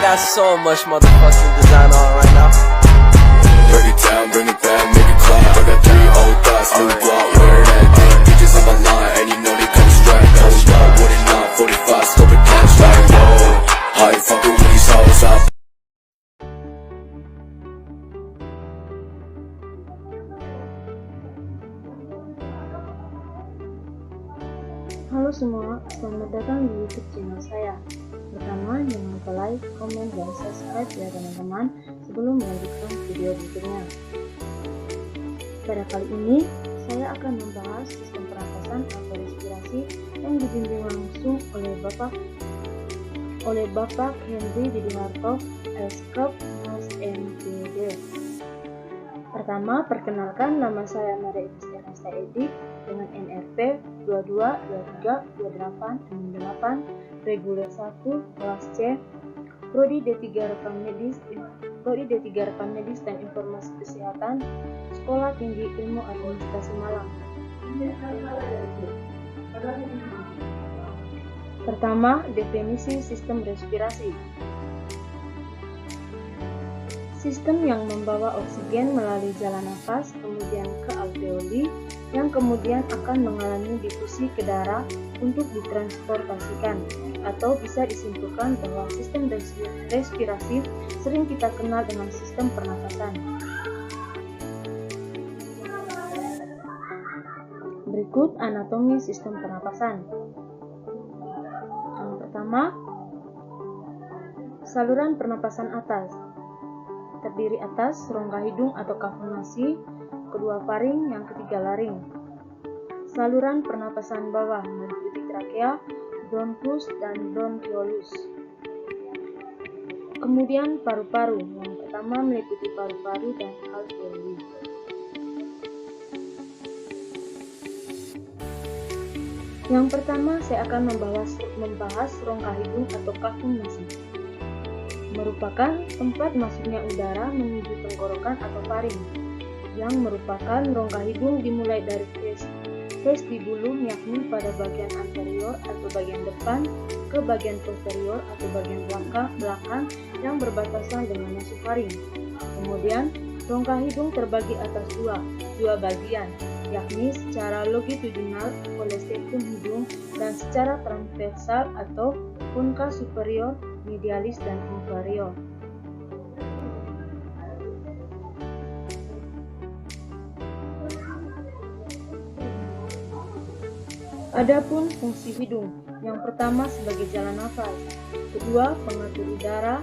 got so much motherfucking design on right now. Break it down, bring it back, make it clap. I got 3 old thoughts, new block, where that thing. Bitches on my line, and you know they come strapped. Hold up, what it not, 45, scope it cash like, whoa. How you fucking with these hoes up? Halo semua, selamat datang di YouTube channel saya. Pertama, jangan lupa like, komen, dan subscribe ya teman-teman sebelum melanjutkan video berikutnya. Pada kali ini, saya akan membahas sistem pernapasan atau respirasi yang dibimbing langsung oleh Bapak Henry Didi Hartog, Eskrop, Mas MPD. Pertama, perkenalkan, nama saya Maria Ernesta Edi dengan NRP 22232868, reguler 1, kelas C, Prodi D3 Rekam Medis dan Informasi Kesehatan, Sekolah Tinggi Ilmu Administrasi Malang. Pertama, definisi sistem respirasi. Sistem yang membawa oksigen melalui jalan nafas kemudian ke alveoli, yang kemudian akan mengalami difusi ke darah untuk ditransportasikan, atau bisa disimpulkan bahwa sistem respirasi sering kita kenal dengan sistem pernapasan. Berikut anatomi sistem pernapasan. Yang pertama, saluran pernapasan atas. Terdiri atas rongga hidung atau kafum nasi, kedua faring, yang ketiga laring. Saluran pernapasan bawah meliputi trakea, bronkus, dan bronkiolus. Kemudian paru-paru, yang pertama meliputi paru-paru dan alveoli. Yang pertama saya akan membahas rongga hidung atau kafum nasi. Merupakan tempat masuknya udara menuju tenggorokan atau faring, yang merupakan rongga hidung dimulai dari vestibulum, yakni pada bagian anterior atau bagian depan, ke bagian posterior atau bagian belakang yang berbatasan dengan nasofaring. Kemudian rongga hidung terbagi atas dua bagian, yakni secara longitudinal oleh septum hidung dan secara transversal atau concha superior, medialis, dan inferior. Adapun fungsi hidung, yang pertama sebagai jalan nafas, kedua pengatur udara,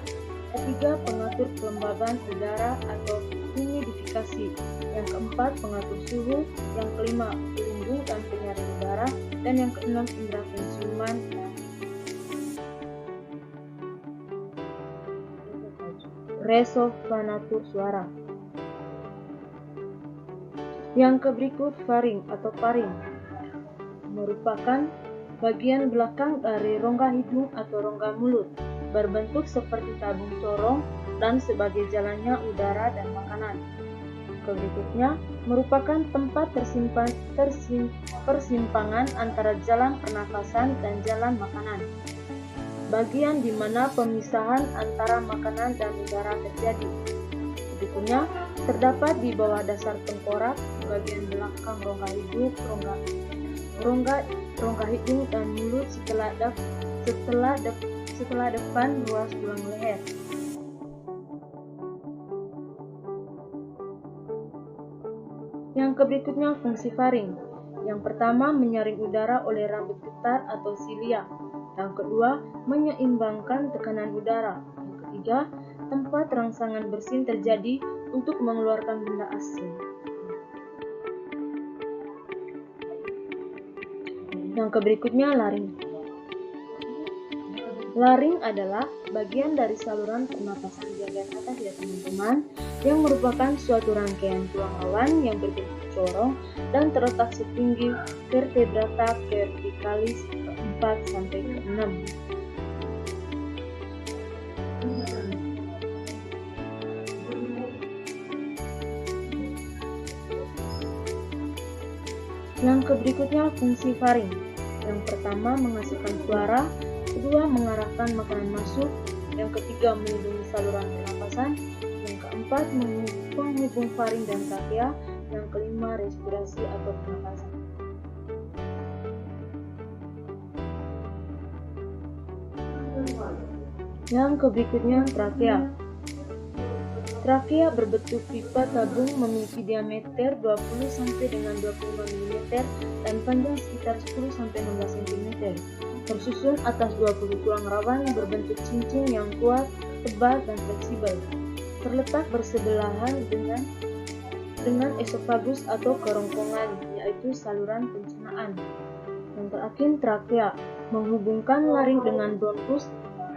ketiga pengatur kelembaban udara atau humidifikasi, yang keempat pengatur suhu, yang kelima pelindung dan penyaring udara, dan yang keenam indera penciuman. Resonanatur suara. Yang berikut faring atau paring, merupakan bagian belakang dari rongga hidung atau rongga mulut, berbentuk seperti tabung corong dan sebagai jalannya udara dan makanan. Berikutnya merupakan tempat persimpangan antara jalan pernafasan dan jalan makanan, bagian di mana pemisahan antara makanan dan udara terjadi. Berikutnya terdapat di bawah dasar tengkorak, bagian belakang rongga hidung dan mulut setelah depan ruas tulang leher. Yang berikutnya fungsi faring. Yang pertama menyaring udara oleh rambut getar atau silia. Yang kedua, menyeimbangkan tekanan udara. Yang ketiga, tempat rangsangan bersin terjadi untuk mengeluarkan benda asing. Yang berikutnya laring. Laring adalah bagian dari saluran pernapasan bagian atas ya teman-teman, yang merupakan suatu rangkaian tulang awan yang berbentuk corong dan terletak setinggi vertebrata cervicalis 4 sampai 6. Yang berikutnya fungsi faring. Yang pertama menghasilkan suara, kedua mengarahkan makanan masuk, Yang ketiga, melindungi saluran pernapasan. Yang keempat, menghubung faring dan trakea. Yang kelima, respirasi atau pernapasan. Yang berikutnya, trakea. Trakea berbentuk pipa tabung, memiliki diameter 20 sampai dengan 25 mm dan panjang sekitar 10 sampai 16 cm. Tersusun atas 20 tulang rawan berbentuk cincin yang kuat, tebal, dan fleksibel. Terletak bersebelahan dengan esofagus atau kerongkongan, yaitu saluran pencernaan. Yang terakhir, trakea menghubungkan laring dengan bronkus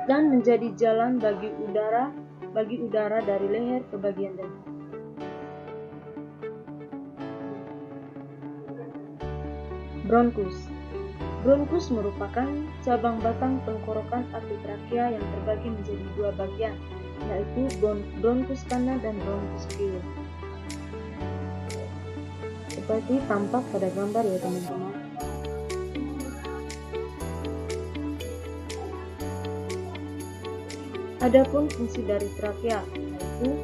dan menjadi jalan bagi udara dari leher ke bagian dada. Bronkus. Bronkus merupakan cabang batang tenggorokan atau trakea yang terbagi menjadi dua bagian, yaitu bronkus kanan dan bronkus kiri. Seperti tampak pada gambar ya teman-teman. Adapun fungsi dari trakea, yaitu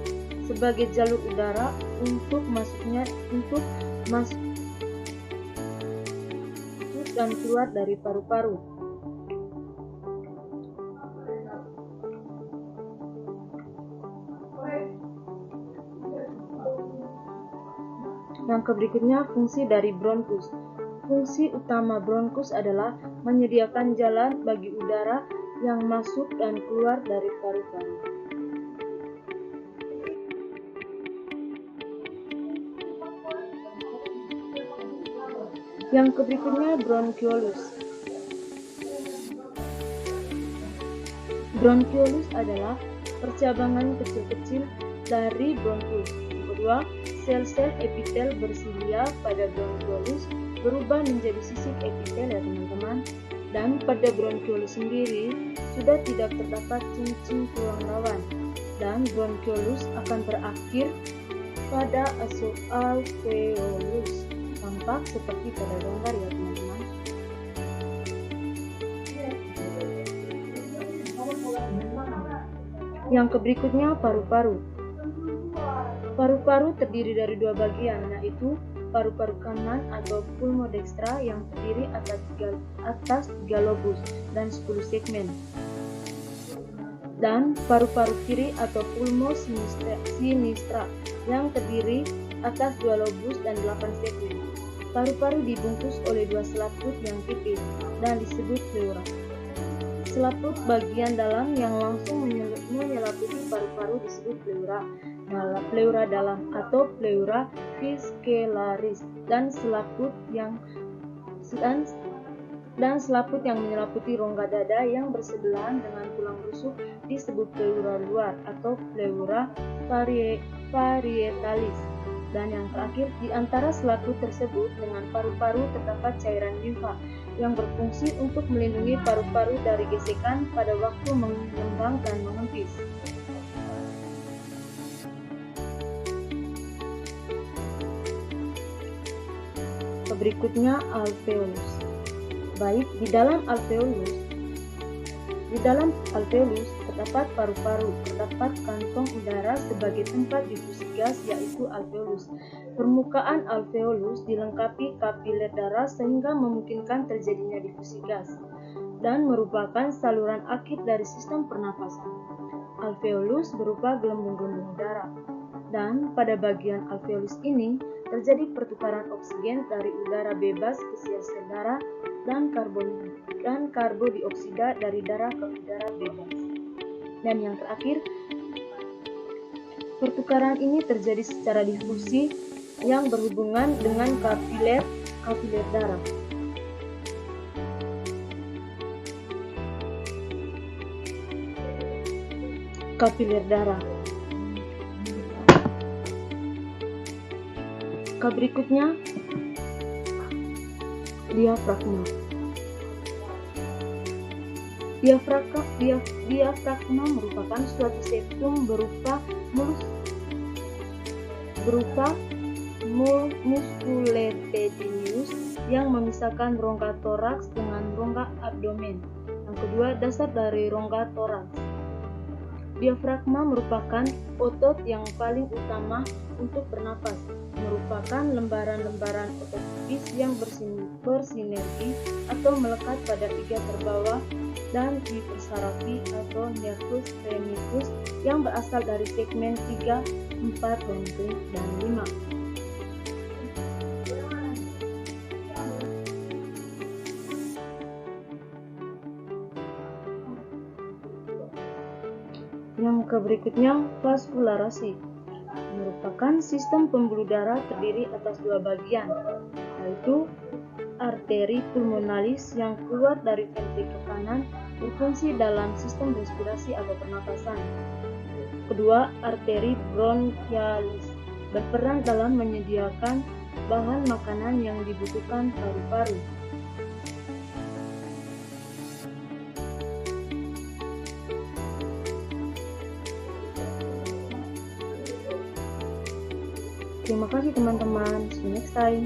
sebagai jalur udara untuk masuk dan keluar dari paru-paru. Yang berikutnya, fungsi dari bronkus. Fungsi utama bronkus adalah menyediakan jalan bagi udara yang masuk dan keluar dari paru-paru. Yang berikutnya, bronkiolus. Bronkiolus adalah percabangan kecil-kecil dari bronkus. Yang kedua, sel-sel epitel bersilia pada bronkiolus berubah menjadi sisik epitel ya teman-teman. Dan pada bronkiolus sendiri sudah tidak terdapat cincin tulang rawan, dan bronkiolus akan berakhir pada alveolus, tampak seperti pada gambar ya teman-teman. Yang berikutnya, paru-paru. Paru-paru terdiri dari dua bagian, yaitu paru-paru kanan atau pulmodextra yang terdiri atas 3 lobus dan 10 segmen, dan paru-paru kiri atau pulmosinistra yang terdiri atas 2 lobus dan 8 segmen. Paru-paru dibungkus oleh 2 selaput yang tipis dan disebut pleura. Selaput bagian dalam yang langsung menyelaputi paru-paru disebut pleura. Pleura dalam atau pleura fiscalaris, dan selaput yang menyelaputi rongga dada yang bersebelahan dengan tulang rusuk disebut pleura luar atau pleura parietalis. Dan yang terakhir, di antara selaput tersebut dengan paru-paru terdapat cairan limfa yang berfungsi untuk melindungi paru-paru dari gesekan pada waktu mengembang dan mengempis. Berikutnya, alveolus. Baik, di dalam alveolus terdapat paru-paru, terdapat kantong udara sebagai tempat difusi gas, yaitu alveolus. Permukaan alveolus dilengkapi kapiler darah sehingga memungkinkan terjadinya difusi gas dan merupakan saluran akit dari sistem pernapasan. Alveolus berupa gelembung-gelembung udara, dan pada bagian alveolus ini terjadi pertukaran oksigen dari udara bebas ke sel-sel darah dan karbodioksida dari darah ke udara bebas. Dan yang terakhir, pertukaran ini terjadi secara difusi yang berhubungan dengan kapiler darah. Kapiler darah. Berikutnya, diafragma. Diafragma merupakan suatu septum berupa musculoepithelius yang memisahkan rongga toraks dengan rongga abdomen. Yang kedua, dasar dari rongga toraks. Diafragma merupakan otot yang paling utama untuk bernapas, merupakan lembaran-lembaran otot tipis yang bersinergi atau melekat pada iga terbawah dan hipersarafi atau nervus remicus yang berasal dari segmen 3, 4, dan 5. Yang berikutnya, vaskularasi merupakan sistem pembuluh darah terdiri atas dua bagian, yaitu arteri pulmonalis yang keluar dari ventrikel kanan berfungsi dalam sistem respirasi atau pernapasan. Kedua, arteri bronchialis berperan dalam menyediakan bahan makanan yang dibutuhkan paru-paru. Terima kasih teman-teman, see you next time.